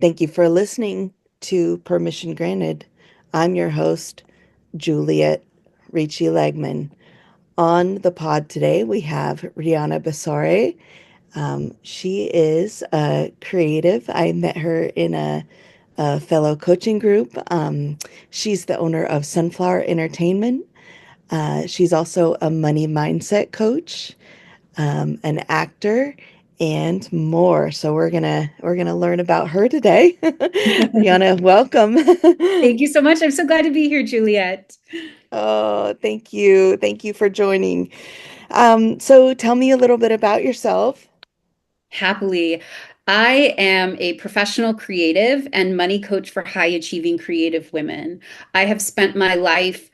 Thank you for listening to Permission Granted. I'm your host, Juliet Ricci Legman. On the pod today, we have Rhianna Basore. She is a creative. I met her in a fellow coaching group. She's the owner of Sunflower Entertainment. She's also a money mindset coach, an actor, and more. So we're gonna learn about her today. Rihanna, welcome. Thank you so much. I'm so glad to be here, Juliet. Oh, thank you. Thank you for joining. So tell me a little bit about yourself. Happily. I am a professional creative and money coach for high achieving creative women. I have spent my life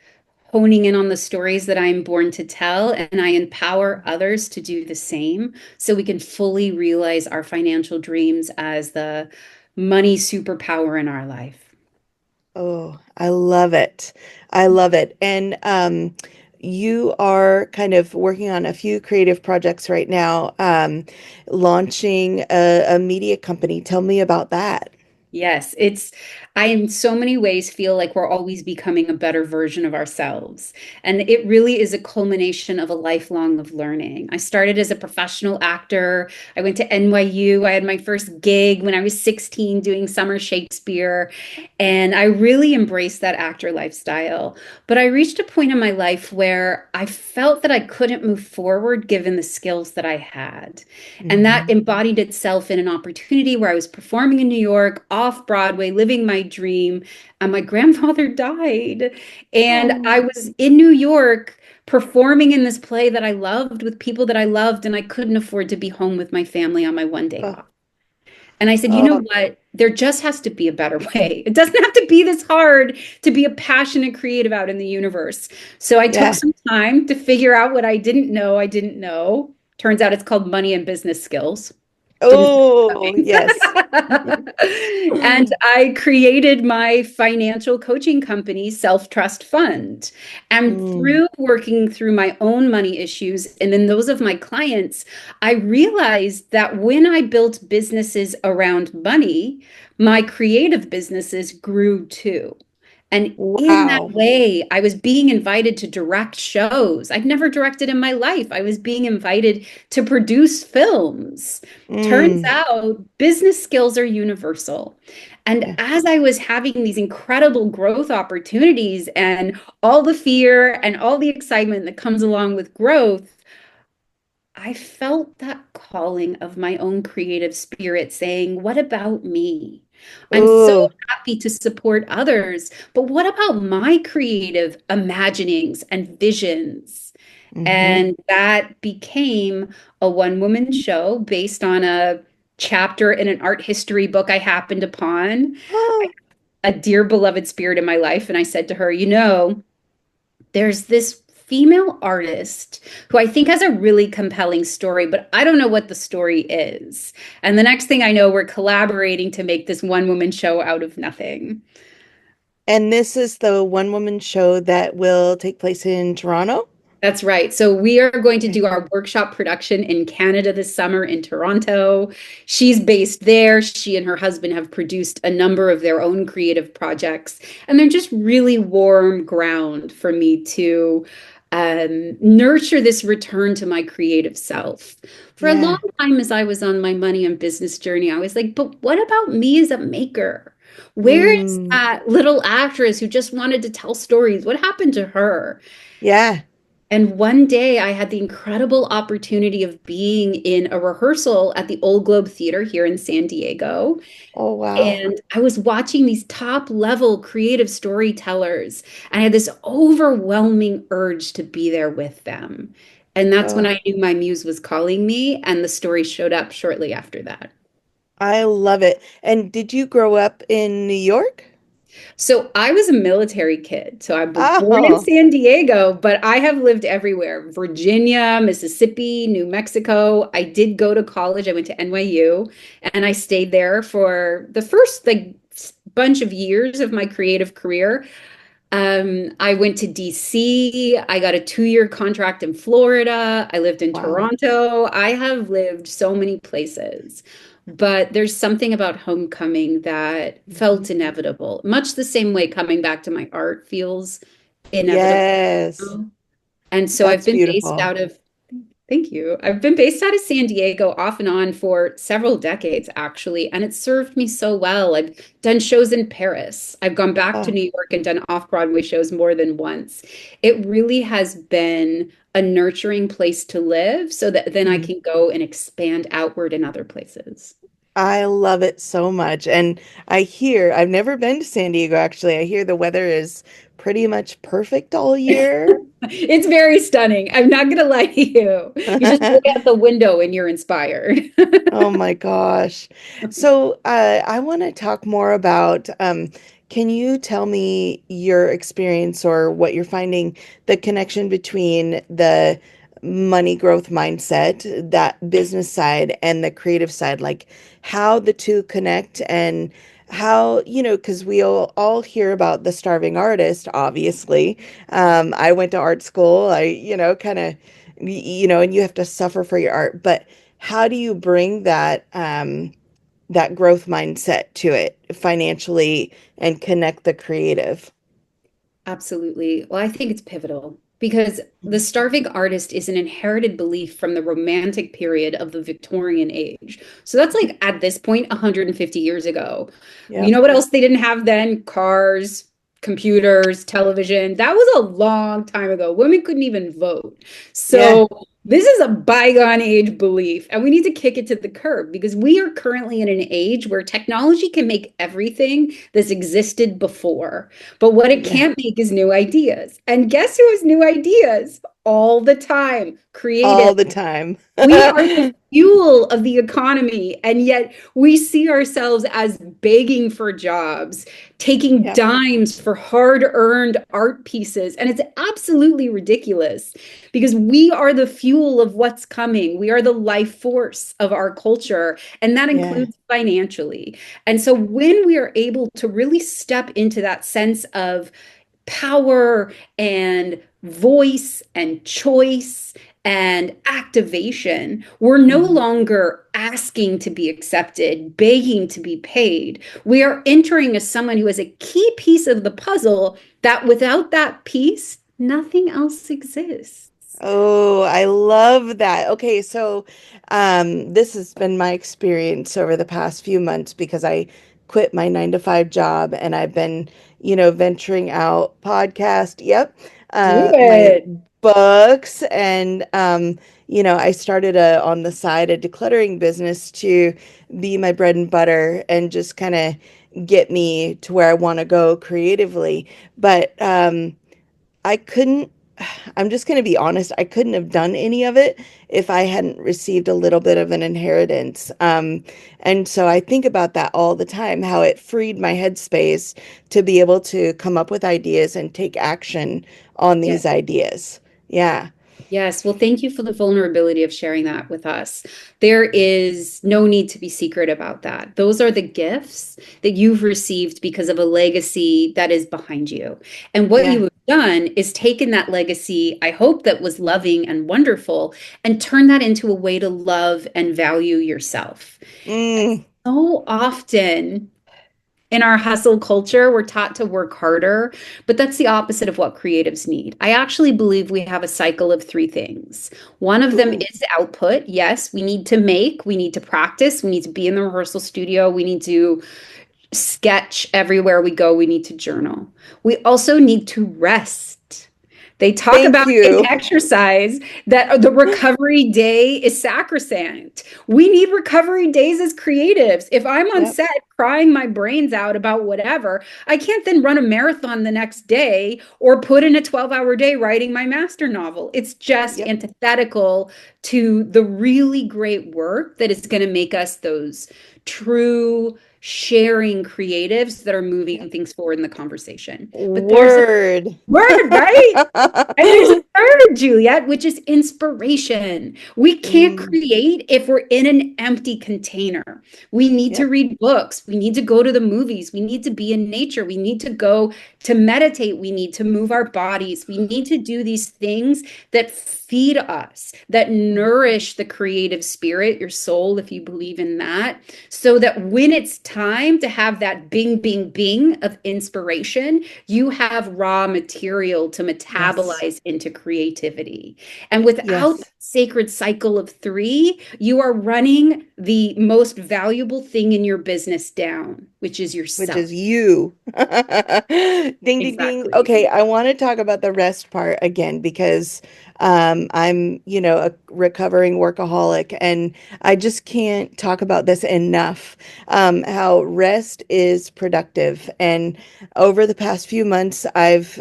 honing in on the stories that I'm born to tell, and I empower others to do the same so we can fully realize our financial dreams as the money superpower in our life. Oh, I love it. I love it. And you are kind of working on a few creative projects right now, launching a media company. Tell me about that. Yes, I in so many ways feel like we're always becoming a better version of ourselves. And it really is a culmination of a lifelong of learning. I started as a professional actor. I went to NYU. I had my first gig when I was 16 doing summer Shakespeare. And I really embraced that actor lifestyle. But I reached a point in my life where I felt that I couldn't move forward given the skills that I had. And that Hmm. embodied itself in an opportunity where I was performing in New York, off Broadway, living my dream. And my grandfather died. And I Oh, was in New York performing in this play that I loved with people that I loved. And I couldn't afford to be home with my family on my one day oh, off. And I said, you know oh, what? There just has to be a better way. It doesn't have to be this hard to be a passionate creative out in the universe. So I took yeah. some time to figure out what I didn't know. Turns out it's called money and business skills. Didn't see Oh, yes. it coming. And I created my financial coaching company, Self Trust Fund. And Mm. through working through my own money issues and then those of my clients, I realized that when I built businesses around money, my creative businesses grew too. And in that Wow. way, I was being invited to direct shows. I'd never directed in my life. I was being invited to produce films. Turns Mm. out business skills are universal. And Yeah. as I was having these incredible growth opportunities and all the fear and all the excitement that comes along with growth, I felt that calling of my own creative spirit saying, what about me? I'm so Oh. happy to support others, but what about my creative imaginings and visions? Mm-hmm. And that became a one-woman show based on a chapter in an art history book I happened upon, Oh, a dear beloved spirit in my life. And I said to her, there's this female artist who I think has a really compelling story, but I don't know what the story is. And the next thing I know, we're collaborating to make this one woman show out of nothing. and this is the one woman show that will take place in Toronto? That's right. So we are going to Okay. do our workshop production in Canada this summer in Toronto. She's based there. She and her husband have produced a number of their own creative projects, and they're just really warm ground for me to nurture this return to my creative self. For a long Yeah. time, as I was on my money and business journey, I was like, but what about me as a maker? Where is Mm. that little actress who just wanted to tell stories? What happened to her? Yeah. And one day I had the incredible opportunity of being in a rehearsal at the Old Globe Theater here in San Diego. Oh, wow. And I was watching these top level creative storytellers. And I had this overwhelming urge to be there with them. And that's when Oh, I knew my muse was calling me, and the story showed up shortly after that. I love it. And did you grow up in New York? So I was a military kid. So I was born in Oh, San Diego, but I have lived everywhere: Virginia, Mississippi, New Mexico. I did go to college. I went to NYU and I stayed there for the first bunch of years of my creative career. I went to DC. I got a 2-year contract in Florida. I lived in wow. Toronto. I have lived so many places. But there's something about homecoming that Mhm. felt inevitable, much the same way coming back to my art feels inevitable. Yes, And so I've that's been based beautiful. out of, thank you. I've been based out of San Diego off and on for several decades, actually, and it's served me so well. I've done shows in Paris. I've gone back to Oh, New York and done off-Broadway shows more than once. It really has been a nurturing place to live so that then I mhm. can go and expand outward in other places. I love it so much. And I've never been to San Diego actually. I hear the weather is pretty much perfect all year. It's very stunning. I'm not going to lie to you. You just look out the window and you're inspired. Oh my gosh. So, I want to talk more about, can you tell me your experience or what you're finding the connection between the money growth mindset, that business side, and the creative side, like how the two connect and how, because we all hear about the starving artist, obviously. I went to art school. Kind of, and you have to suffer for your art, but how do you bring that growth mindset to it financially and connect the creative? Absolutely. Well, I think it's pivotal because the Mhm. starving artist is an inherited belief from the Romantic period of the Victorian age. So that's like at this point 150 years ago. You Yep. know what else they didn't have then? Cars, computers, television. That was a long time ago. Women couldn't even vote. Yeah. So this is a bygone age belief, and we need to kick it to the curb because we are currently in an age where technology can make everything that's existed before. But what it Yeah. can't make is new ideas. And guess who has new ideas all the time? Creative. All the time. We are the fuel of the economy, and yet we see ourselves as begging for jobs, taking Yep. dimes for hard-earned art pieces. And it's absolutely ridiculous because we are the fuel of what's coming. We are the life force of our culture, and that Yeah. includes financially. And so when we are able to really step into that sense of power and voice and choice and activation, we're no Mhm. longer asking to be accepted, begging to be paid. We are entering as someone who is a key piece of the puzzle that without that piece, nothing else exists. Oh, I love that. Okay, so this has been my experience over the past few months because I quit my 9 to 5 job and I've been, venturing out podcast, yep, Do my it. books and I started on the side a decluttering business to be my bread and butter and just kind of get me to where I want to go creatively. But I couldn't, I'm just going to be honest, I couldn't have done any of it if I hadn't received a little bit of an inheritance. And so I think about that all the time, how it freed my headspace to be able to come up with ideas and take action on these Yes. ideas. Yeah. Yes. Well, thank you for the vulnerability of sharing that with us. There is no need to be secret about that. Those are the gifts that you've received because of a legacy that is behind you. And what Yeah. you have done is taken that legacy, I hope that was loving and wonderful, and turn that into a way to love and value yourself. Mm, So often, in our hustle culture, we're taught to work harder, but that's the opposite of what creatives need. I actually believe we have a cycle of three things. One of them ooh, is output. Yes, we need to make, we need to practice, we need to be in the rehearsal studio, we need to sketch everywhere we go, we need to journal. We also need to rest. They talk thank about in you. exercise that the recovery day is sacrosanct. We need recovery days as creatives. If I'm on Yep. set crying my brains out about whatever, I can't then run a marathon the next day or put in a 12-hour day writing my master novel. It's just Yep. antithetical to the really great work that is going to make us those true sharing creatives that are moving Yep. things forward in the conversation. But there's a Word. word, right? And there's a third, Juliet, which is inspiration. We can't Mm, create if we're in an empty container. We need to yep. read books. We need to go to the movies. We need to be in nature. We need to go to meditate. We need to move our bodies. We need to do these things that feed us, that nourish the creative spirit, your soul, if you believe in that, so that when it's time to have that bing, bing, bing of inspiration, you have raw material to Yes. metabolize into creativity. And without that Yes. sacred cycle of three, you are running the most valuable thing in your business down, which is Which yourself. is you. Ding, ding, ding. Exactly. Okay, I want to talk about the rest part again because I'm, a recovering workaholic and I just can't talk about this enough. How rest is productive. And over the past few months,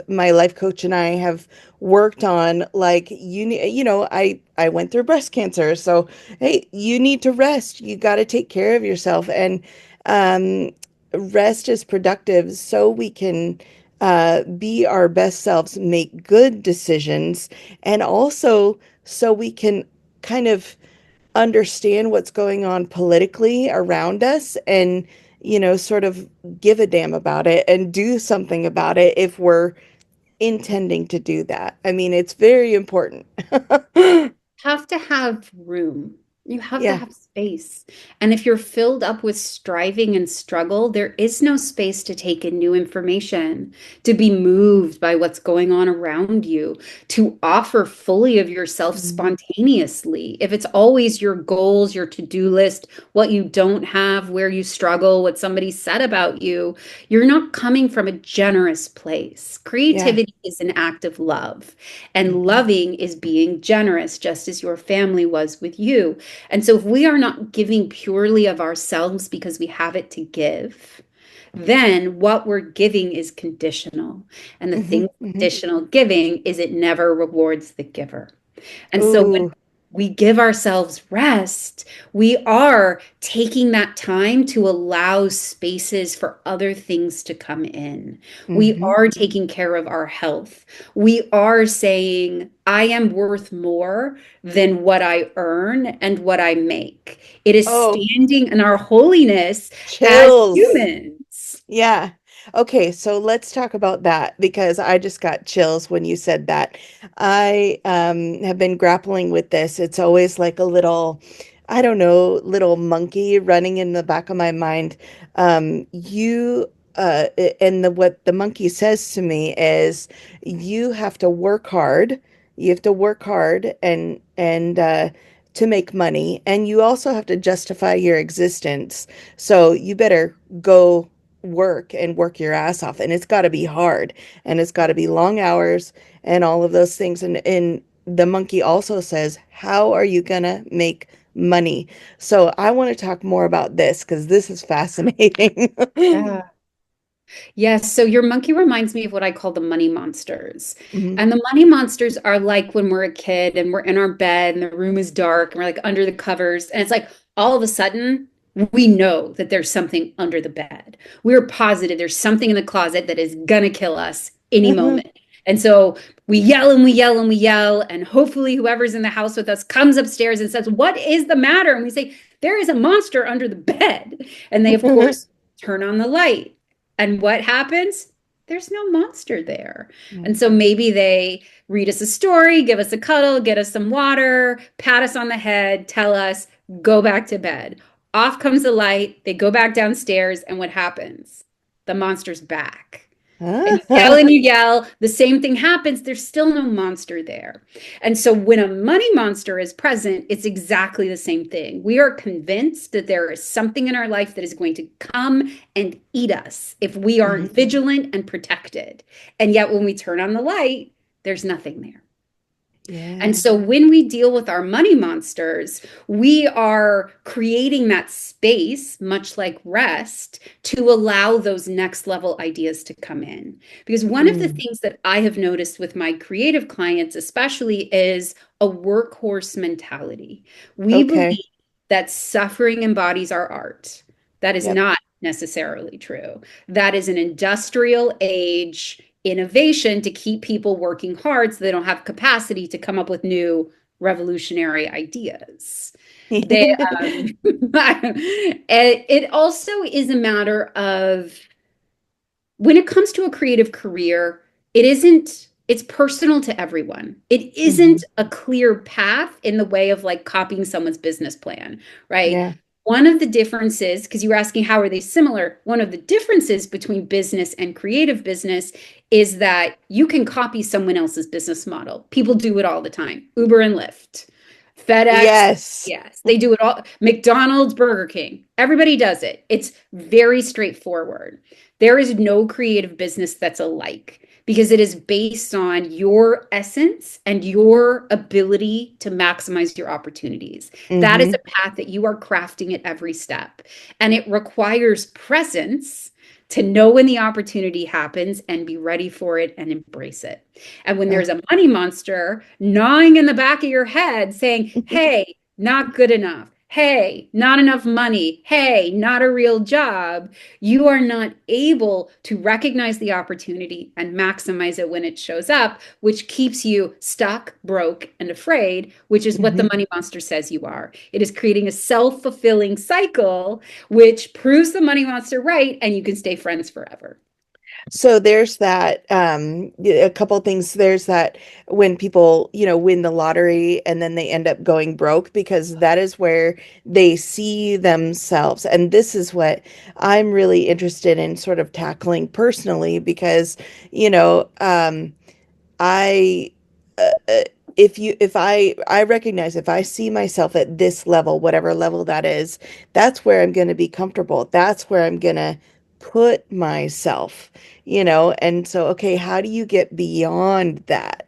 my life coach and I have worked on like I went through breast cancer. So, hey, you need to rest. You got to take care of yourself. And um rest is productive so we can be our best selves, make good decisions, and also so we can kind of understand what's going on politically around us and, sort of give a damn about it and do something about it if we're intending to do that. I mean, it's very important. Have to have room. You have to Yeah. have space. And if you're filled up with striving and struggle, there is no space to take in new information, to be moved by what's going on around you, to offer fully of yourself Mhm. spontaneously. If it's always your goals, your to-do list, what you don't have, where you struggle, what somebody said about you, you're not coming from a generous place. Yeah. Creativity is an act of love. And Mhm. loving is being generous, just as your family was with you. And so, if we are not giving purely of ourselves because we have it to give, then what we're giving is conditional. And the thing Mhm. with Mhm. conditional giving is it never rewards the giver. And so when Ooh. we give ourselves rest, we are taking that time to allow spaces for other things to come in. We Mhm. are taking care of our health. We are saying, I am worth more than what I earn and what I make. It is Oh, standing in our holiness as chills. humans. Yeah. Okay, so let's talk about that because I just got chills when you said that. I have been grappling with this. It's always like a little, I don't know, little monkey running in the back of my mind. You and what the monkey says to me is you have to work hard. You have to work hard and to make money, and you also have to justify your existence. So you better go work and work your ass off, and it's got to be hard, and it's got to be long hours and all of those things. And the monkey also says, how are you gonna make money? So I want to talk more about this because this is fascinating. Yeah. Yes, so your monkey reminds me of what I call the money monsters. Mhm. And the money monsters are like when we're a kid and we're in our bed and the room is dark and we're like under the covers. And it's like all of a sudden we know that there's something under the bed. We're positive there's something in the closet that is gonna kill us any Uh-huh. moment. And so we yell and we yell and we yell. And hopefully whoever's in the house with us comes upstairs and says, "What is the matter?" And we say, "There is a monster under the bed." And they, of course, turn on the light. And what happens? There's no monster there. Yeah. And so maybe they read us a story, give us a cuddle, get us some water, pat us on the head, tell us, go back to bed. Off comes the light. They go back downstairs. And what happens? The monster's back. And Uh-huh. you yell, the same thing happens. There's still no monster there. And so when a money monster is present, it's exactly the same thing. We are convinced that there is something in our life that is going to come and eat us if we aren't Mhm. vigilant and protected. And yet when we turn on the light, there's nothing there. And Yeah. so when we deal with our money monsters, we are creating that space, much like rest, to allow those next level ideas to come in. Because one of the Mm. things that I have noticed with my creative clients, especially, is a workhorse mentality. We believe Okay. that suffering embodies our art. That is Yep. not necessarily true. That is an industrial age innovation to keep people working hard so they don't have capacity to come up with new revolutionary ideas. They it also is a matter of when it comes to a creative career, it's personal to everyone. It Hmm. isn't a clear path in the way of like copying someone's business plan, right? Yeah. One of the differences, because you were asking how are they similar, one of the differences between business and creative business is that you can copy someone else's business model. People do it all the time. Uber and Lyft, FedEx, Yes. yes, they do it all. McDonald's, Burger King, everybody does it. It's very straightforward. There is no creative business that's alike because it is based on your essence and your ability to maximize your opportunities. That is Hmm. a path that you are crafting at every step. And it requires presence to know when the opportunity happens and be ready for it and embrace it. And when Uh, there's a money monster gnawing in the back of your head saying, hey, not good enough. Hey, not enough money. Hey, not a real job. You are not able to recognize the opportunity and maximize it when it shows up, which keeps you stuck, broke, and afraid, which is what the mhm. money monster says you are. It is creating a self-fulfilling cycle, which proves the money monster right, and you can stay friends forever. So there's that, a couple of things. There's that when people, win the lottery and then they end up going broke because that is where they see themselves. And this is what I'm really interested in sort of tackling personally because, you know, I if I recognize if I see myself at this level, whatever level that is, that's where I'm going to be comfortable. That's where I'm going to put myself, and so okay, how do you get beyond that?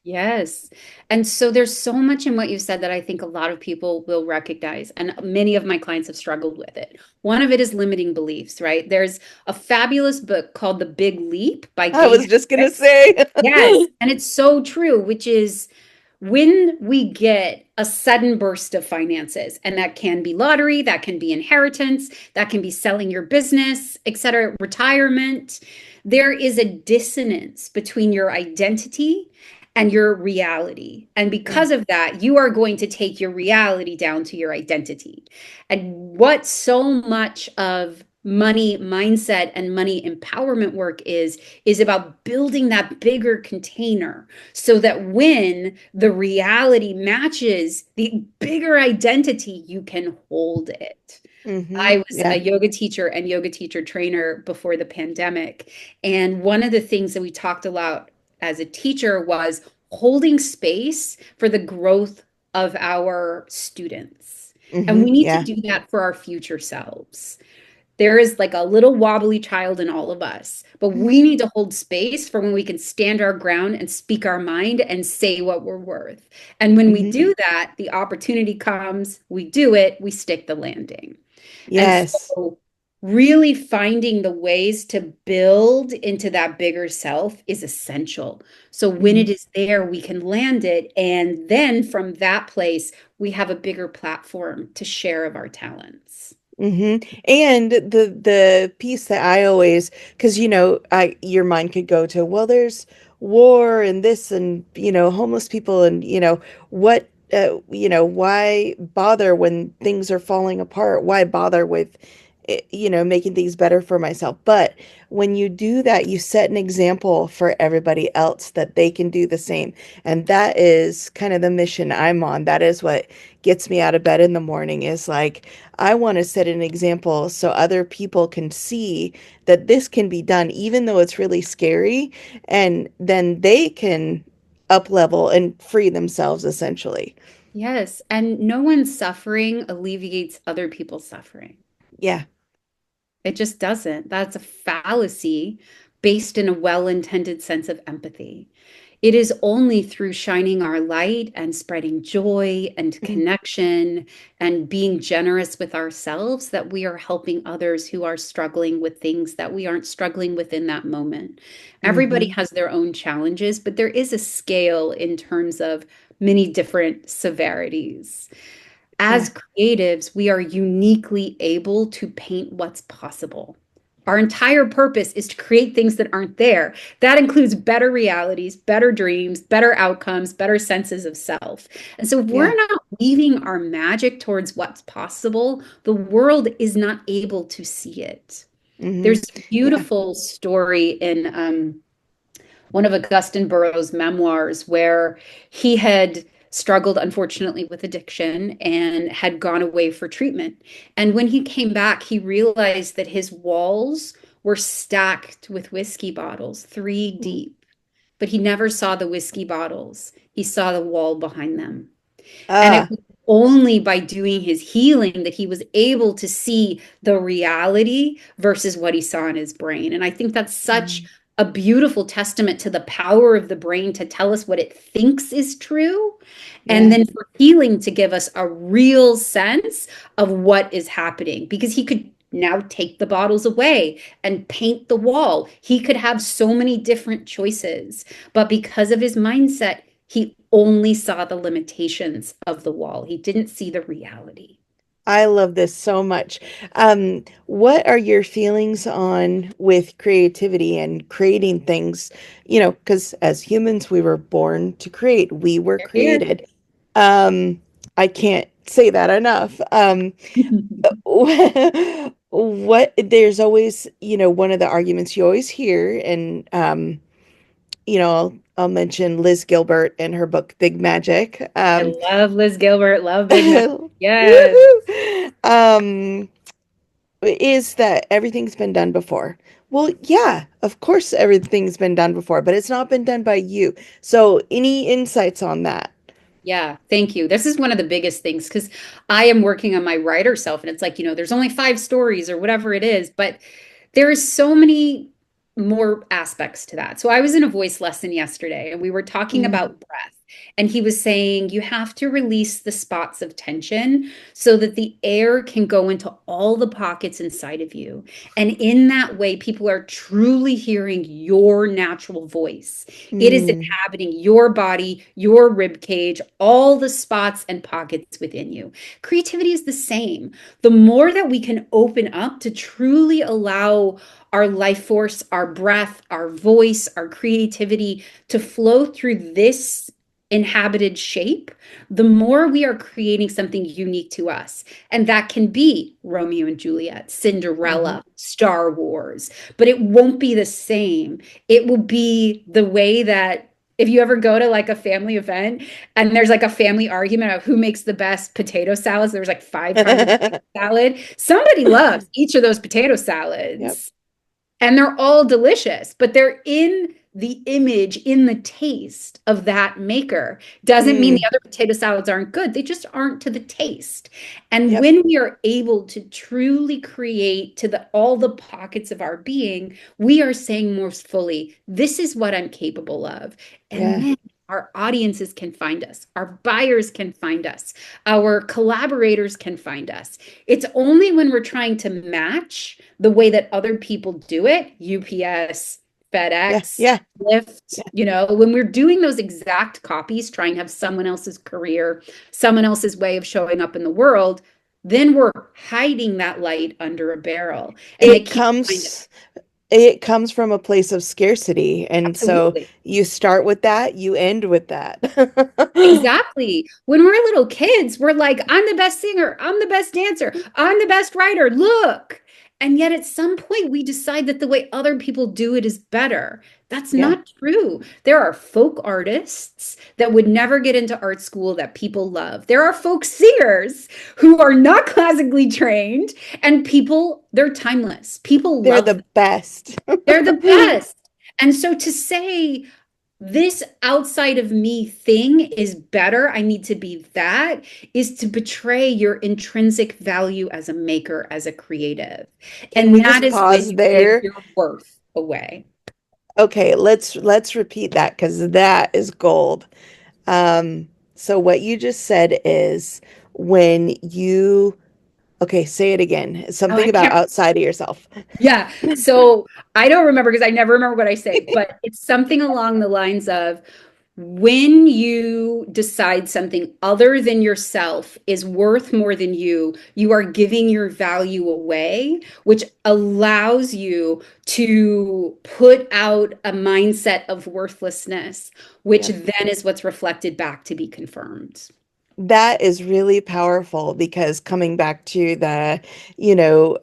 Yes. And so there's so much in what you said that I think a lot of people will recognize, and many of my clients have struggled with it. One of it is limiting beliefs, right? There's a fabulous book called The Big Leap by I Dave was just going to Harris. say. Yes. And it's so true, which is when we get a sudden burst of finances, and that can be lottery, that can be inheritance, that can be selling your business, et cetera, retirement, there is a dissonance between your identity and your reality. And because of that, you are going to take your reality down to your identity. And what so much of money mindset and money empowerment work is about building that bigger container so that when the reality matches the bigger identity, you can hold it. Hmm. I was a Yeah. yoga teacher and yoga teacher trainer before the pandemic. And one of the things that we talked about as a teacher was holding space for the growth of our students. And Hmm. we need to Yeah. do that for our future selves. There is like a little wobbly child in all of us, but we need to hold space for when we can stand our ground and speak our mind and say what we're worth. And when we Hmm. do that, the opportunity comes, we do it, we stick the landing. And Yes. so, really finding the ways to build into that bigger self is essential. So, when Hmm. it is there, we can land it. And then from that place, we have a bigger platform to share of our talents. Hmm. And the piece that I always, because I your mind could go to, well, there's war and this and homeless people and what why bother when things are falling apart? Why bother with making things better for myself? But when you do that, you set an example for everybody else that they can do the same. And that is kind of the mission I'm on. That is what gets me out of bed in the morning is like I want to set an example so other people can see that this can be done, even though it's really scary, and then they can up level and free themselves essentially. Yes. And no one's suffering alleviates other people's suffering. Yeah. It just doesn't. That's a fallacy based in a well-intended sense of empathy. It is only through shining our light and spreading joy and connection and being generous with ourselves that we are helping others who are struggling with things that we aren't struggling with in that moment. Everybody Mm-hmm. has their own challenges, but there is a scale in terms of many different severities. Yeah. As creatives, we are uniquely able to paint what's possible. Our entire purpose is to create things that aren't there. That includes better realities, better dreams, better outcomes, better senses of self. And so, if we're Yeah. not weaving our magic towards what's possible, the world is not able to see it. Hmm. There's a Yeah. beautiful story in one of Augustin Burroughs' memoirs where he had struggled, unfortunately, with addiction and had gone away for treatment. And when he came back, he realized that his walls were stacked with whiskey bottles, three deep, but he never saw the whiskey bottles. He saw the wall behind them. And it Ah. was only by doing his healing that he was able to see the reality versus what he saw in his brain. And I think that's such Mm. a beautiful testament to the power of the brain to tell us what it thinks is true. And Yeah. then for healing to give us a real sense of what is happening because he could now take the bottles away and paint the wall. He could have so many different choices. But because of his mindset, he only saw the limitations of the wall. He didn't see the reality. I love this so much. What are your feelings on with creativity and creating things? Because as humans, we were born to create. We were There created. Um, I can't say that enough. What there's always, one of the arguments you always hear, and I'll mention Liz Gilbert and her book Big Magic. I love Liz Gilbert, love Big Mouth. Yes. Woohoo! Is that everything's been done before? Well, yeah, of course everything's been done before, but it's not been done by you. So, any insights on that? Yeah, thank you. This is one of the biggest things because I am working on my writer self, and it's like, there's only five stories or whatever it is, but there is so many more aspects to that. So I was in a voice lesson yesterday, and we were talking Mm, about breath. And he was saying you have to release the spots of tension so that the air can go into all the pockets inside of you. And in that way, people are truly hearing your natural voice. It is mm, inhabiting your body, your rib cage, all the spots and pockets within you. Creativity is the same. The more that we can open up to truly allow our life force, our breath, our voice, our creativity to flow through this inhabited shape, the more we are creating something unique to us. And that can be Romeo and Juliet, mhm. Cinderella, Star Wars, but it won't be the same. It will be the way that if you ever go to like a family event and there's like a family argument of who makes the best potato salads, there's like five kinds of potato salad. Somebody loves each of those potato Yep. salads and they're all delicious, but they're in the image, in the taste of that maker. Doesn't mean the Mm, other potato salads aren't good. They just aren't to the taste. And yep. when we are able to truly create to the all the pockets of our being, we are saying most fully, this is what I'm capable of. And Yeah. then our audiences can find us, our buyers can find us, our collaborators can find us. It's only when we're trying to match the way that other people do it, UPS, Yeah. FedEx, Yeah. Lyft, when we're doing those exact copies, trying to have someone else's career, someone else's way of showing up in the world, then we're hiding that light under a barrel and they It can't find it. comes it comes from a place of scarcity. And so Absolutely. you start with that, you end with that. Exactly. When we're little kids, we're like, I'm the best singer, I'm the best dancer, I'm the best writer. Look. And yet at some point, we decide that the way other people do it is better. That's Yeah. not true. There are folk artists that would never get into art school that people love. There are folk singers who are not classically trained, and they're timeless. People They're love the them. best. They're the best. And so to say, this outside of me thing is better, I need to be that, is to betray your intrinsic value as a maker, as a creative. Can we And that just is when pause you give there? your worth away. Okay, let's repeat that because that is gold. So what you just said is when you okay, say it again. Oh, Something I about can't. outside of yourself. Yeah. So I don't remember because I never remember what I say, but it's something along the lines of When you decide something other than yourself is worth more than you are giving your value away, which allows you to put out a mindset of worthlessness, which Yeah. then is what's reflected back to be confirmed. That is really powerful because coming back to the, you know,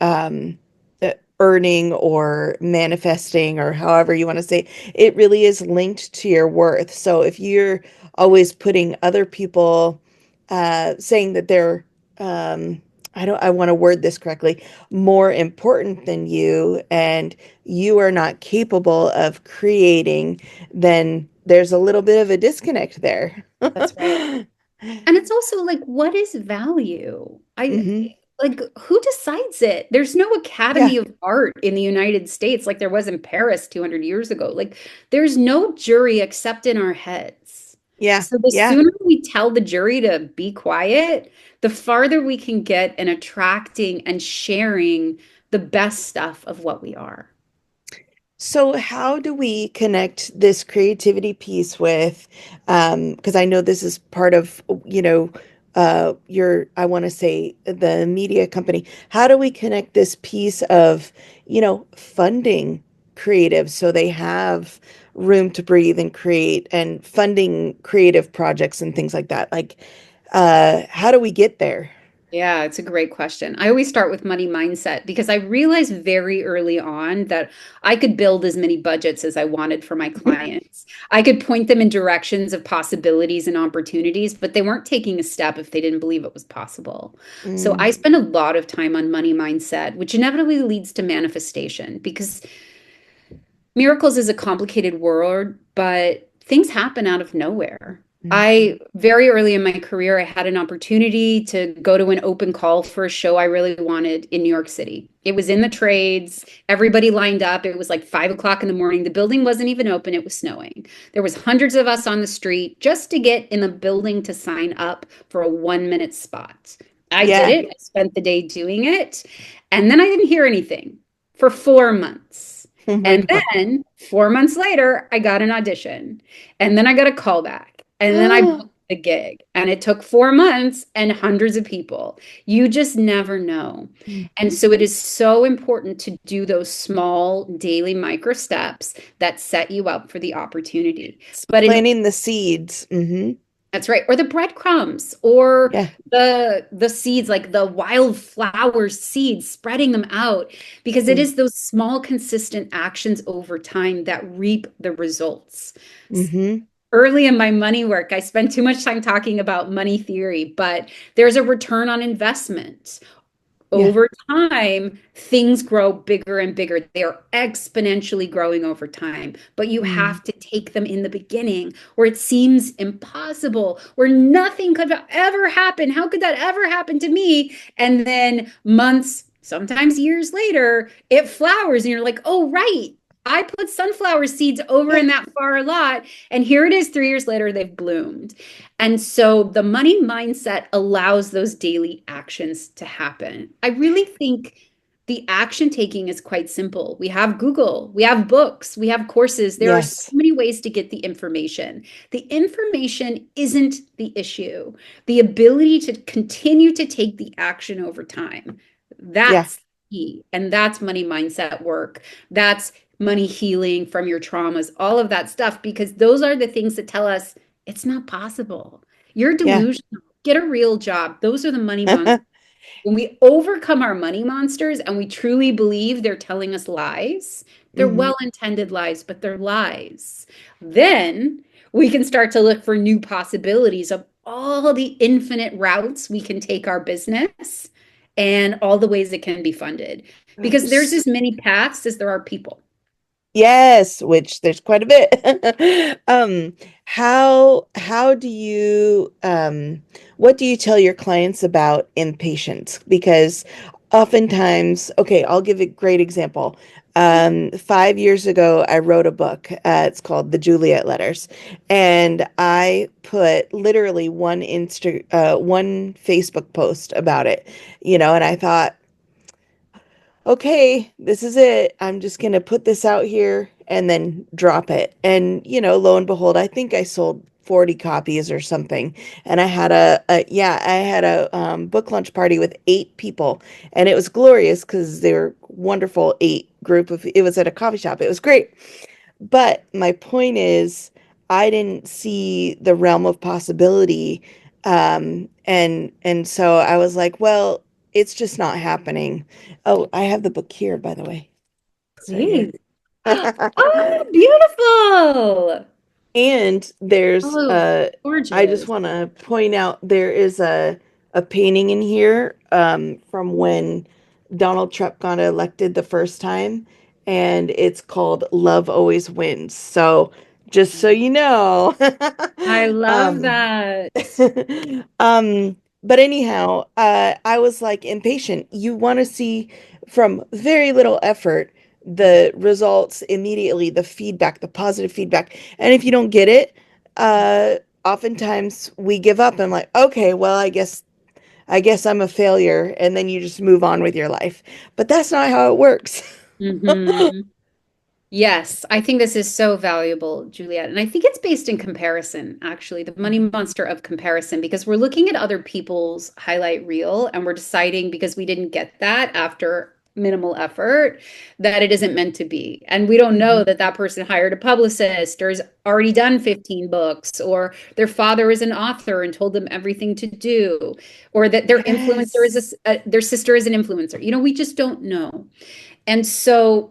earning or manifesting or however you want to say, it really is linked to your worth. So if you're always putting other people, saying that they're, I want to word this correctly, more important than you, and you are not capable of creating, then there's a little bit of a disconnect there. That's right. And it's also like, what is value? Hmm. Like, who decides it? There's no Yeah, Academy of Art in the United States like there was in Paris 200 years ago. Like, there's no jury except in our heads. yeah, So the yeah. sooner we tell the jury to be quiet, the farther we can get in attracting and sharing the best stuff of what we are. So how do we connect this creativity piece with, because I know this is part of, I want to say the media company. How do we connect this piece of, funding creatives so they have room to breathe and create and funding creative projects and things like that? Like, how do we get there? Yeah, it's a great question. I always start with money mindset because I realized very early on that I could build as many budgets as I wanted for my clients. I could point them in directions of possibilities and opportunities, but they weren't taking a step if they didn't believe it was possible. So Mm, I spend a lot of time on money mindset, which inevitably leads to manifestation because miracles is a complicated word, but things happen out of nowhere. mhm. I very early in my career, I had an opportunity to go to an open call for a show I really wanted in New York City. It was in the trades. Everybody lined up. It was like 5 o'clock in the morning. The building wasn't even open. It was snowing. There was hundreds of us on the street just to get in the building to sign up for a 1 minute spot. I did Yeah. it. I spent the day doing it. And then I didn't hear anything for 4 months. Oh my And God. then 4 months later, I got an audition. And then I got a call back. And then I booked the gig. And it took 4 months and hundreds of people. You just never know. And so it is so important to do those small daily micro steps that set you up for the opportunity. But in Planting the seeds. Hmm. That's right. Or the breadcrumbs or Yeah. the seeds, like the wildflower seeds, spreading them out because it is those small, consistent actions over time that reap the results. Mm-hmm. Early in my money work, I spent too much time talking about money theory, but there's a return on investment. Yeah. Over time, things grow bigger and bigger. They are exponentially growing over time, but you Mm. have to take them in the beginning where it seems impossible, where nothing could ever happen. How could that ever happen to me? And then months, sometimes years later, it flowers, and you're like, oh, right. I put sunflower seeds over Yeah. in that far lot, and here it is 3 years later, they've bloomed. And so the money mindset allows those daily actions to happen. I really think the action taking is quite simple. We have Google, we have books, we have courses. There are so Yes. many ways to get the information. The information isn't the issue. The ability to continue to take the action over time. Yeah. That's key. And that's money mindset work. That's money healing from your traumas, all of that stuff, because those are the things that tell us it's not possible. You're Yeah. delusional. Get a real job. Those are the money monsters. When we overcome our money monsters and we truly believe they're telling us lies, they're Hmm. well-intended lies, but they're lies. Then we can start to look for new possibilities of all the infinite routes we can take our business and all the ways it can be funded. Because there's as many paths as there are people. Yes, which there's quite a bit. How do you what do you tell your clients about impatience? Because oftentimes, okay, I'll give a great example. 5 years ago, I wrote a book. It's called The Juliet Letters, and I put literally one Facebook post about it, and I thought, okay, this is it. I'm just gonna put this out here and then drop it. And, lo and behold, I think I sold 40 copies or something. And I had I had a book launch party with 8 people, and it was glorious because they were wonderful it was at a coffee shop. It was great. But my point is, I didn't see the realm of possibility. And so I was like, well, it's just not happening. Oh, I have the book here, by the way. It's right here. Please. Oh, beautiful. And there's Oh, I just gorgeous. want to point out there is a painting in here from when Donald Trump got elected the first time, and it's called Love Always Wins. So just so you know. I love um that. but anyhow, I was like impatient. You want to see from very little effort the results immediately, the feedback, the positive feedback. And if you don't get it, uh, oftentimes we give up and like, okay, well, I guess I'm a failure, and then you just move on with your life. But that's not how it works. Hmm. Yes, I think this is so valuable, Juliet. And I think it's based in comparison, actually, the money monster of comparison, because we're looking at other people's highlight reel and we're deciding because we didn't get that after minimal effort that it isn't meant to be. And we don't know Mhm. that that person hired a publicist or has already done 15 books or their father is an author and told them everything to do or that their influencer Yes. is their sister is an influencer. We just don't know. And so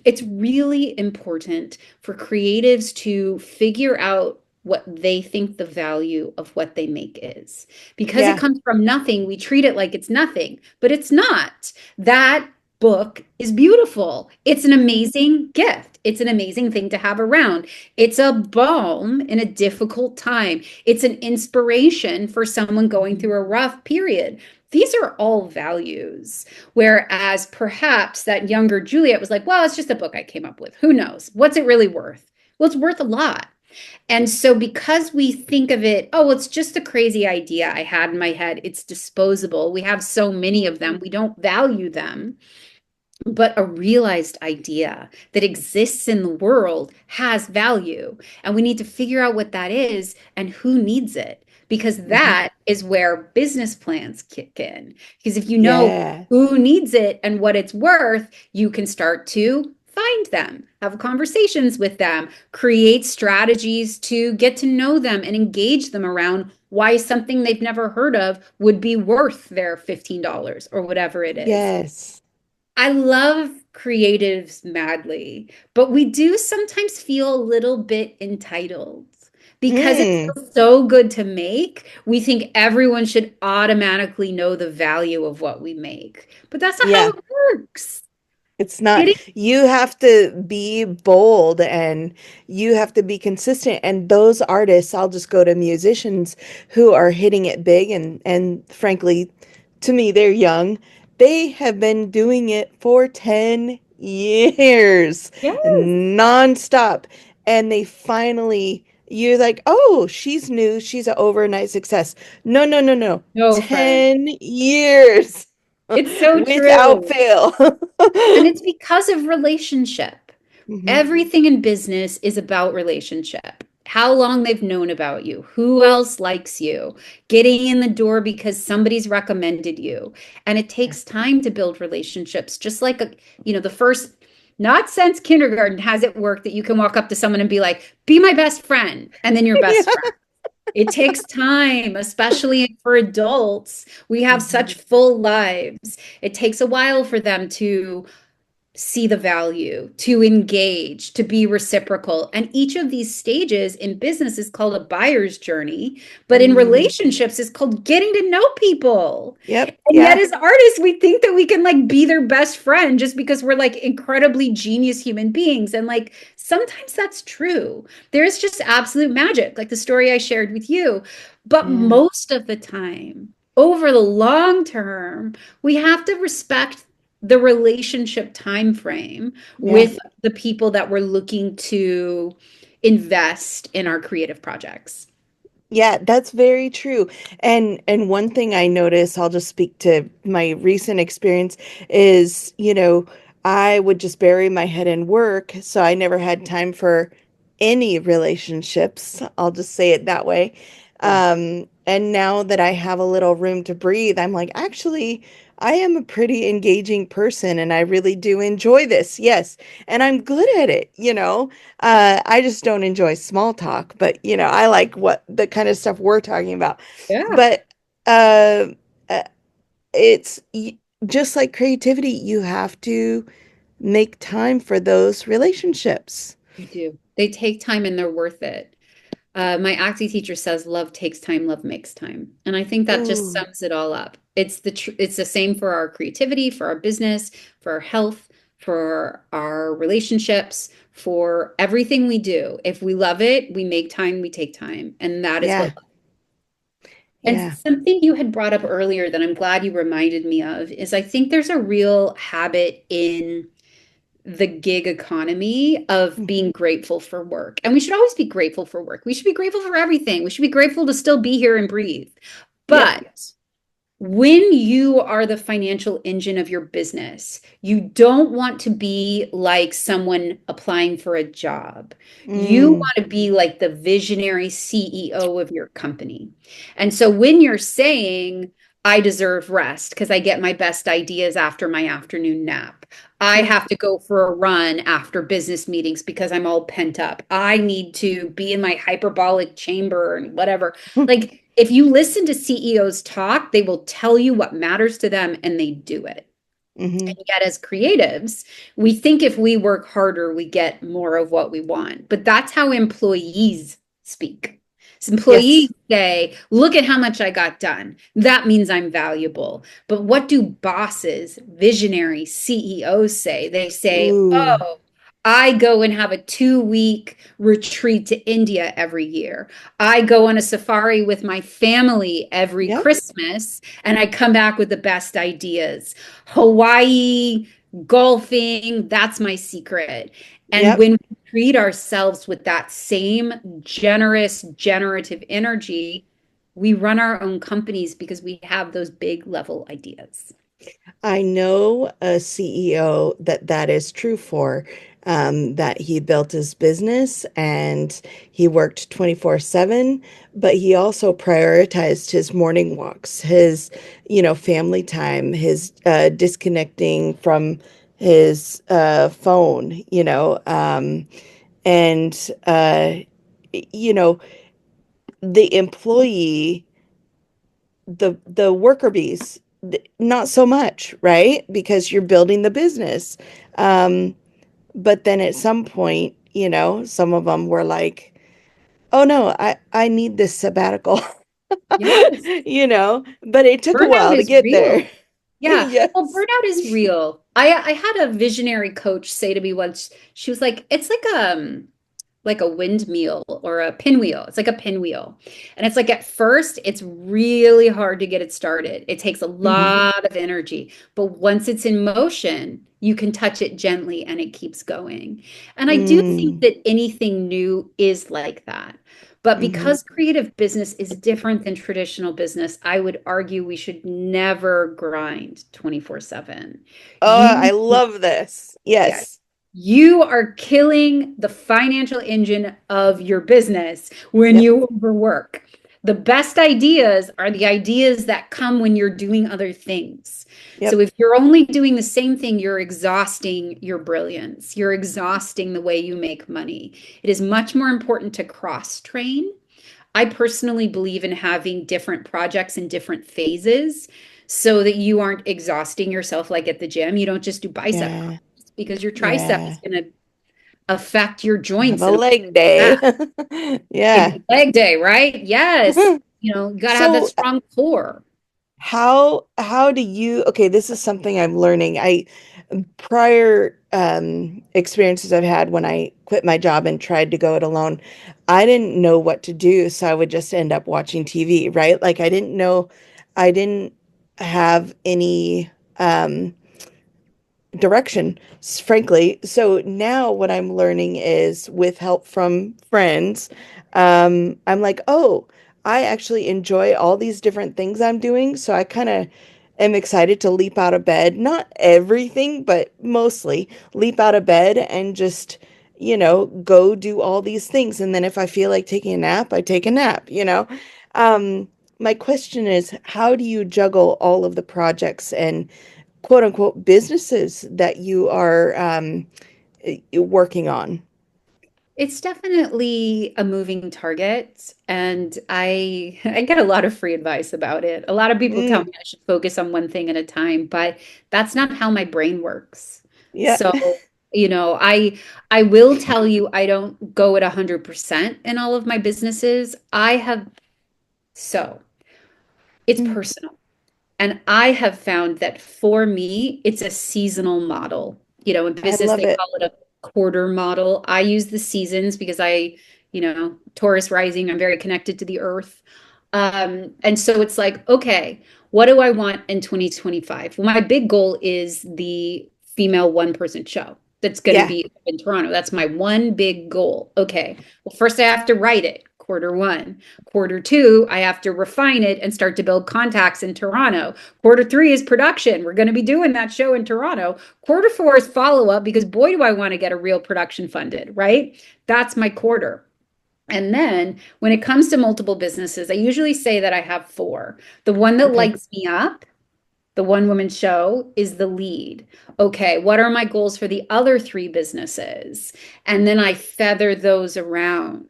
it's really important for creatives to figure out what they think the value of what they make is. Because it Yeah. comes from nothing, we treat it like it's nothing, but it's not. That book is beautiful. It's an amazing gift. It's an amazing thing to have around. It's a balm in a difficult time. It's an inspiration for someone going Mhm. through a rough period. These are all values. Whereas perhaps that younger Juliet was like, well, it's just a book I came up with. Who knows? What's it really worth? Well, it's worth a lot. And so, because we think of it, oh, it's just a crazy idea I had in my head, it's disposable. We have so many of them, we don't value them. But a realized idea that exists in the world has value. And we need to figure out what that is and who needs it, because Mhm. that is where business plans kick in. Because if you know Yeah. who needs it and what it's worth, you can start to find them, have conversations with them, create strategies to get to know them and engage them around why something they've never heard of would be worth their $15 or whatever it is. Yes. I love creatives madly, but we do sometimes feel a little bit entitled because it's Mm. so good to make. We think everyone should automatically know the value of what we make, but that's not how Yeah. it works. It's not, Getting, you have to be bold and you have to be consistent. And those artists, I'll just go to musicians who are hitting it big and frankly, to me, they're young. They have been doing it for 10 years, yes, nonstop. And they finally, you're like, oh, she's new. She's an overnight success. No, no, no, no. no, friend. 10 years It's so without true. fail. And it's because of relationship. Mhm. Everything in business is about relationship. How long they've known about you, who else likes you, getting in the door because somebody's recommended you. And it takes time to build relationships, just like the first, not since kindergarten has it worked that you can walk up to someone and be like, be my best friend, and then your best Yeah. friend. It takes time, especially for adults. We have Mhm. such full lives. It takes a while for them to see the value, to engage, to be reciprocal. And each of these stages in business is called a buyer's journey, but in Mm. relationships is called getting to know people. Yep. And yet Yeah. as artists, we think that we can like be their best friend just because we're like incredibly genius human beings. And like sometimes that's true. There's just absolute magic, like the story I shared with you. But Yeah. most of the time, over the long term, we have to respect the relationship time frame Yeah. with the people that we're looking to invest in our creative projects. Yeah, that's very true. And one thing I notice, I'll just speak to my recent experience is, I would just bury my head in work, so I never had time for any relationships. I'll just say it that way. Yeah. And now that I have a little room to breathe, I'm like, actually, I am a pretty engaging person and I really do enjoy this. Yes. And I'm good at it, you know. I just don't enjoy small talk, but I like what the kind of stuff we're talking about. Yeah, But uh, uh, it's just like creativity, you have to make time for those relationships. you do. They take time and they're worth it. My acting teacher says love takes time, love makes time. And I think that just Ooh, sums it all up. It's the same for our creativity, for our business, for our health, for our relationships, for everything we do. If we love it, we make time, we take time. And that is yeah, what. And yeah. something you had brought up earlier that I'm glad you reminded me of is I think there's a real habit in the gig economy of being grateful for work. And we should always be grateful for work. We should be grateful for everything. We should be grateful to still be here and breathe. Yep. But when you are the financial engine of your business, you don't want to be like someone applying for a job. You Mm, want to be like the visionary CEO of your company. And so when you're saying, I deserve rest because I get my best ideas after my afternoon nap. I yep. have to go for a run after business meetings because I'm all pent up. I need to be in my hyperbolic chamber and whatever. Like, if you listen to CEOs talk, they will tell you what matters to them and they do it. Hmm. And yet, as creatives, we think if we work harder, we get more of what we want. But that's how employees speak. So employees Yes. say, look at how much I got done. That means I'm valuable. But what do bosses, visionary CEOs say? They say, Ooh. oh, I go and have a 2 week retreat to India every year. I go on a safari with my family every Yep. Christmas, and I come back with the best ideas. Hawaii, golfing, that's my secret. And Yep. when we treat ourselves with that same generous, generative energy, we run our own companies because we have those big level ideas. I know a CEO that is true for, that he built his business and he worked 24/7, but he also prioritized his morning walks, his, family time, his disconnecting from his phone, and, you know, the employee, the worker bees, not so much, right? Because you're building the business. Um, but then at some point, some of them were like, "Oh no, I need this sabbatical." Yes. But it took a Burnout while to is get there. real. Yeah. Well, Yes. burnout is real. I had a visionary coach say to me once, she was like, it's like a windmill or a pinwheel. It's like a pinwheel. And it's like at first, it's really hard to get it started. It takes a Hmm. lot of energy. But once it's in motion, you can touch it gently and it keeps going. And I do think Mm. that anything new is like that. But Hmm. because creative business is different than traditional business, I would argue we should never grind 24/7. Oh, You I love this. yeah, Yes. you are killing the financial engine of your business when Yep. you overwork. The best ideas are the ideas that come when you're doing other things. So Yep. if you're only doing the same thing, you're exhausting your brilliance. You're exhausting the way you make money. It is much more important to cross train. I personally believe in having different projects in different phases so that you aren't exhausting yourself like at the gym. You don't just do bicep Yeah. curls because your tricep is Yeah. going to affect your Have joints a in a leg way. day. Yeah. Maybe leg day, right? Yes. You got to have that So strong core. how do you, okay, this is something I'm learning. I prior experiences I've had when I quit my job and tried to go it alone, I didn't know what to do, so I would just end up watching TV, right? Like I didn't have any direction, frankly. So now what I'm learning is with help from friends, I'm like, oh, I actually enjoy all these different things I'm doing. So I kind of am excited to leap out of bed. Not everything, but mostly leap out of bed and just, go do all these things. And then if I feel like taking a nap, I take a nap. Um, my question is, how do you juggle all of the projects and quote unquote businesses that you are working on? It's definitely a moving target, and I I get a lot of free advice about it. A lot of people tell Mm, me I should focus on one thing at a time, but that's not how my brain works. yeah. So, I will tell you I don't go at 100% in all of my businesses. So it's personal. And I have found that for me, it's a seasonal model. In I business, love they it. call it a quarter model. I use the seasons because Taurus rising, I'm very connected to the earth. And so it's like, okay, what do I want in 2025? Well, my big goal is the female one-person show that's going to Yeah. be in Toronto. That's my one big goal. Okay. Well, first I have to write it, quarter one. Quarter two, I have to refine it and start to build contacts in Toronto. Quarter three is production. We're going to be doing that show in Toronto. Quarter four is follow up because boy, do I want to get a real production funded, right? That's my quarter. And then when it comes to multiple businesses, I usually say that I have four. The one that Okay. lights me up, the one woman show, is the lead. Okay, what are my goals for the other three businesses? And then I feather those around.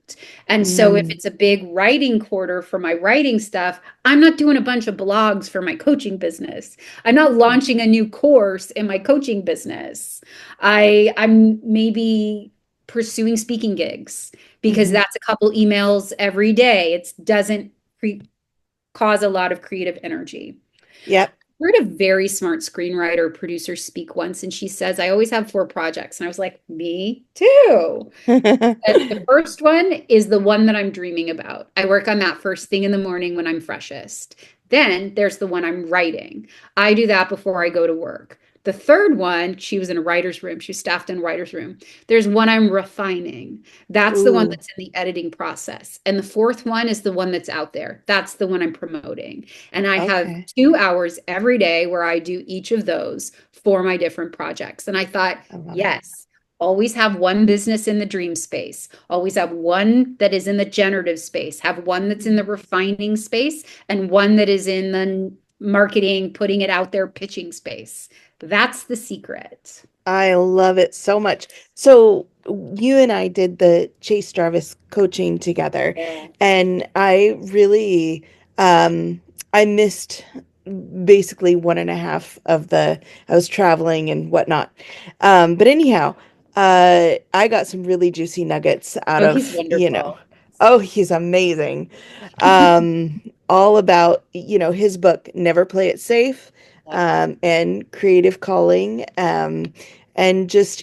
And so if Mm, it's a big writing quarter for my writing stuff, I'm not doing a bunch of blogs for my coaching business. I'm not launching a new course in my coaching business. I'm maybe pursuing speaking gigs because hmm. that's a couple emails every day. It doesn't cause a lot of creative energy. Yep. Heard a very smart screenwriter producer speak once, and she says, I always have four projects. And I was like, me too. The first one is the one that I'm dreaming about. I work on that first thing in the morning when I'm freshest. Then there's the one I'm writing. I do that before I go to work. The third one, she was in a writer's room. She was staffed in a writer's room. There's one I'm refining. That's the one Ooh, that's in the editing process. And the fourth one is the one that's out there. That's the one I'm promoting. And I have okay. 2 hours every day where I do each of those for my different projects. And I thought, I love it. yes, always have one business in the dream space, always have one that is in the generative space, have one that's in the refining space, and one that is in the marketing, putting it out there, pitching space. That's the secret. I love it so much. So you and I did the Chase Jarvis coaching together, Yeah. and I really I missed basically one and a half of the I was traveling and whatnot. But anyhow, I got some really juicy nuggets out Oh, he's of, wonderful. oh, he's amazing. All about, his book, Never Play It Safe, Yep. and Creative Calling. And just,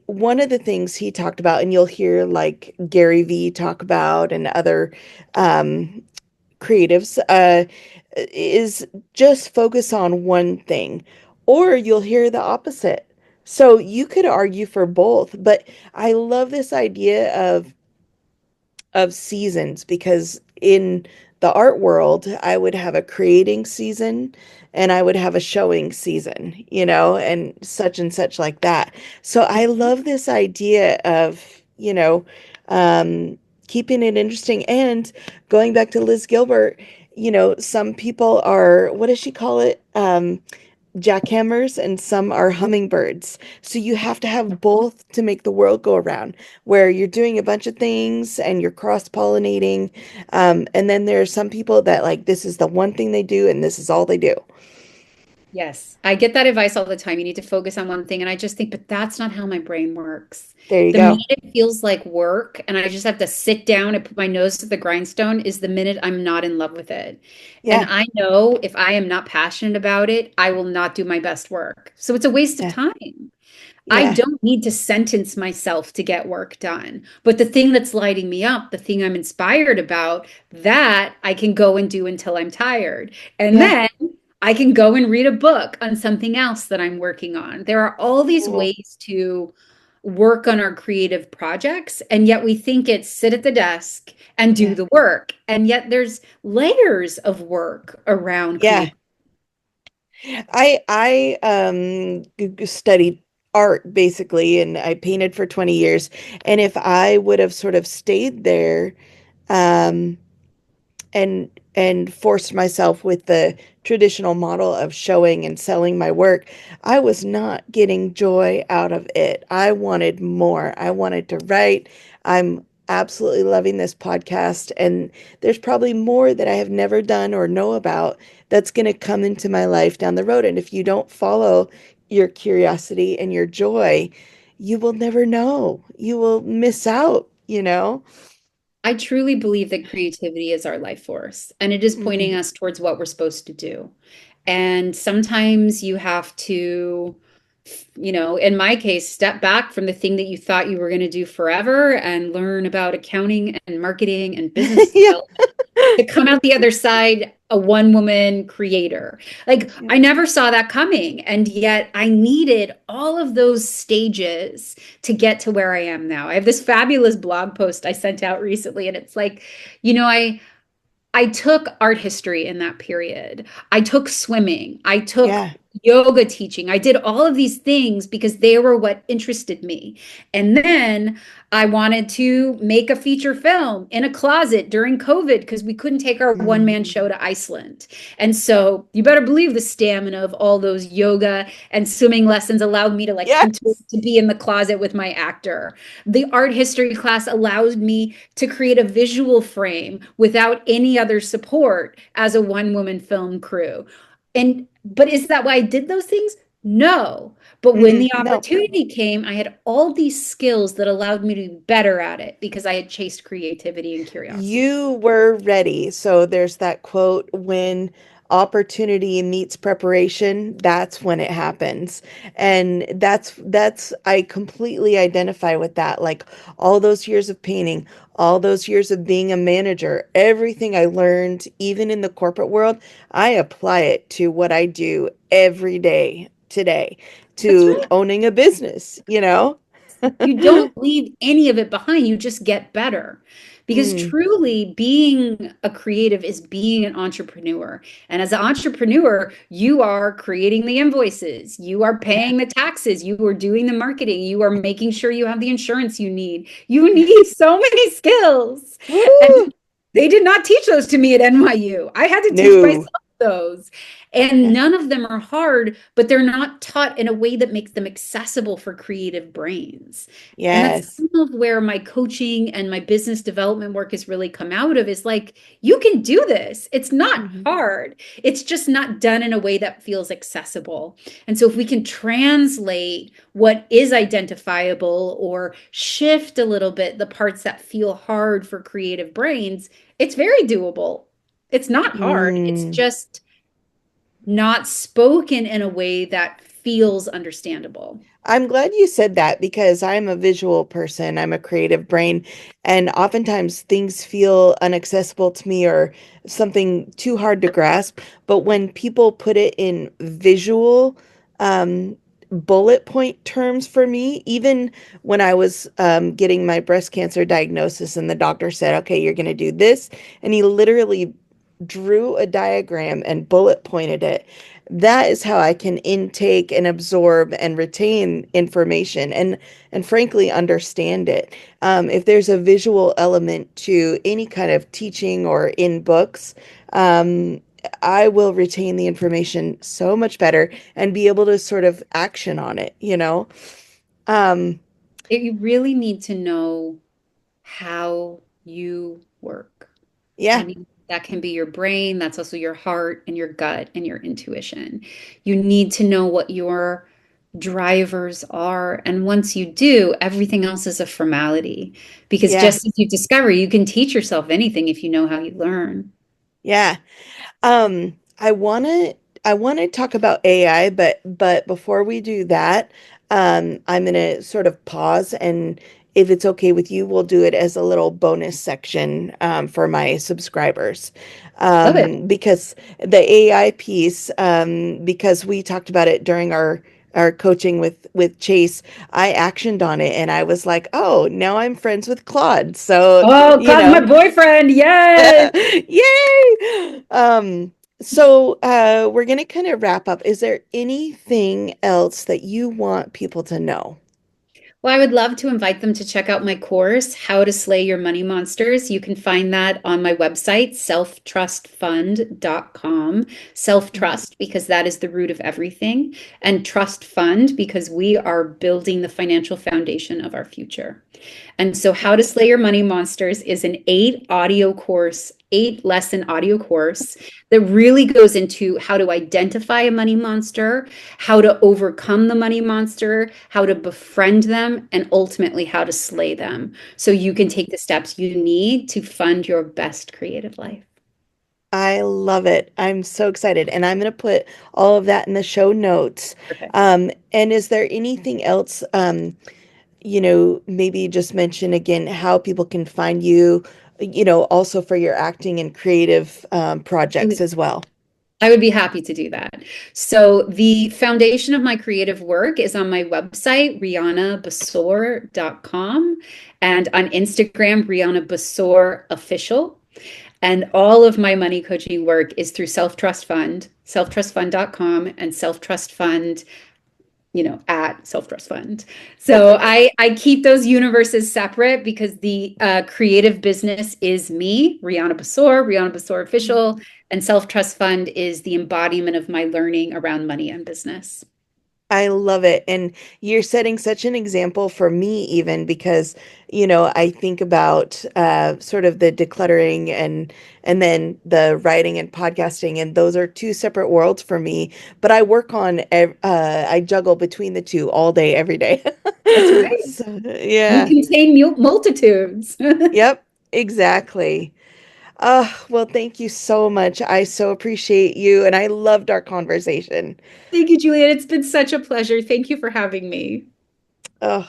one of the things he talked about, and you'll hear like Gary Vee talk about and other um, creatives, is just focus on one thing, or you'll hear the opposite. So you could argue for both, but I love this idea of seasons because in the art world, I would have a creating season and I would have a showing season, and such like that. So I love this idea of, keeping it interesting and going back to Liz Gilbert, some people are, what does she call it? Jackhammers and some are hummingbirds. So you have to have both to make the world go around, where you're doing a bunch of things and you're cross-pollinating. And then there are some people that like this is the one thing they do and this is all they do. Yes, I get that advice all the time. You need to focus on one thing. And I just think, but that's not how my brain works. There you The go. minute it feels like work and I just have to sit down and put my nose to the grindstone is the minute I'm not in love with it. And Yeah, I know if I am not passionate about it, I will not do my best work. So it's a waste of yeah, time. I yeah, don't need to sentence myself to get work done. But the thing that's lighting me up, the thing I'm inspired about, that I can go and do until I'm tired. And yeah. then I can go and read a book on something else that I'm working on. There are all these Cool. ways to work on our creative projects, and yet we think it's sit at the desk and do Yeah, the work. And yet there's layers of work around yeah. creativity. I studied art basically, and I painted for 20 years. And if I would have sort of stayed there, um, and forced myself with the traditional model of showing and selling my work, I was not getting joy out of it. I wanted more. I wanted to write. I'm absolutely loving this podcast, and there's probably more that I have never done or know about that's going to come into my life down the road. And if you don't follow your curiosity and your joy, you will never know. You will miss out, you know? I truly believe that creativity is our life force and it is pointing Mm. us towards what we're supposed to do. And sometimes you have to, in my case, step back from the thing that you thought you were going to do forever and learn about accounting and marketing and business Yeah. development to come out the other side a one woman creator. Like Yeah. I never saw that coming. And yet I needed all of those stages to get to where I am now. I have this fabulous blog post I sent out recently, and it's like, you know, I took art history in that period. I took swimming. I took Yeah. yoga teaching. I did all of these things because they were what interested me. And then I wanted to make a feature film in a closet during COVID because we couldn't take our one man Mm. show to Iceland. And so you better believe the stamina of all those yoga and swimming lessons allowed me to like continue Yes. to be in the closet with my actor. The art history class allowed me to create a visual frame without any other support as a one woman film crew. And but is that why I did those things? No. But when Mm-mm. the No. opportunity came, I had all these skills that allowed me to be better at it because I had chased creativity and curiosity. You were ready. So there's that quote, when opportunity meets preparation, that's when it happens. And that's I completely identify with that. Like all those years of painting, all those years of being a manager, everything I learned, even in the corporate world, I apply it to what I do every day today, That's to right. owning a business, you know? You don't leave any of it behind. You just get better. Because Mm, truly, being a creative is being an entrepreneur. And as an entrepreneur, you are creating the invoices, you are yeah. paying the taxes, you are doing the marketing, you are making sure you have the insurance you need. You need so many skills. And Woo! they did not teach those to me at NYU. I had to teach No. myself those. And Yeah. none of them are hard, but they're not taught in a way that makes them accessible for creative brains. And that's Yes. some of where my coaching and my business development work has really come out of is like, you can do this. It's not Mhm. hard. It's just not done in a way that feels accessible. And so if we can translate what is identifiable or shift a little bit the parts that feel hard for creative brains, it's very doable. It's not hard. It's Mm. just not spoken in a way that feels understandable. I'm glad you said that because I'm a visual person. I'm a creative brain, and oftentimes things feel inaccessible to me or something too hard to grasp. But when people put it in visual, um, bullet point terms for me, even when I was getting my breast cancer diagnosis, and the doctor said, okay, you're going to do this, and he literally drew a diagram and bullet pointed it. That is how I can intake and absorb and retain information and frankly understand it. If there's a visual element to any kind of teaching or in books, um, I will retain the information so much better and be able to sort of action on it, you know? Um, You really need to know how you work. yeah, And that can be your brain, that's also your heart and your gut and your intuition. You need to know what your drivers are. And once you do, everything else is a formality. Because yeah, just as you discover, you can teach yourself anything if you know how you learn. yeah. I want to talk about AI, but before we do that, I'm gonna sort of pause, and if it's okay with you, we'll do it as a little bonus section for my subscribers. Love it. Because the AI piece, because we talked about it during our coaching with Chase, I actioned on it and I was like, oh, now I'm friends with Claude. So, Oh, you Claude's my know, boyfriend. Yes. yay! So, we're going to kind of wrap up. Is there anything else that you want people to know? Well, I would love to invite them to check out my course, How to Slay Your Money Monsters. You can find that on my website, selftrustfund.com. Self-trust, because that is the root of everything, and trust fund, because we are building the financial foundation of our future. And so, How to Slay Your Money Monsters is an 8 lesson audio course that really goes into how to identify a money monster, how to overcome the money monster, how to befriend them, and ultimately how to slay them. So you can take the steps you need to fund your best creative life. I love it. I'm so excited. And I'm going to put all of that in the show notes. Perfect. And is there anything else, maybe just mention again how people can find you, also for your acting and creative projects as well. I would be happy to do that. So the foundation of my creative work is on my website, rhiannabasore.com, and on Instagram, Rhianna Basore Official. And all of my money coaching work is through Self Trust Fund, selftrustfund.com, and Self Trust Fund, at Self Trust Fund. So I keep those universes separate because the creative business is me, Rhianna Basore Official, and Self Trust Fund is the embodiment of my learning around money and business. I love it. And you're setting such an example for me, even because, I think about sort of the decluttering and then the writing and podcasting, and those are two separate worlds for me. But I juggle between the two all day, every day. That's right. So, You yeah. contain multitudes. Thank Yep, exactly. Well, thank you so much. I so appreciate you, and I loved our conversation. you, Juliet. It's been such a pleasure. Thank you for having me. Oh,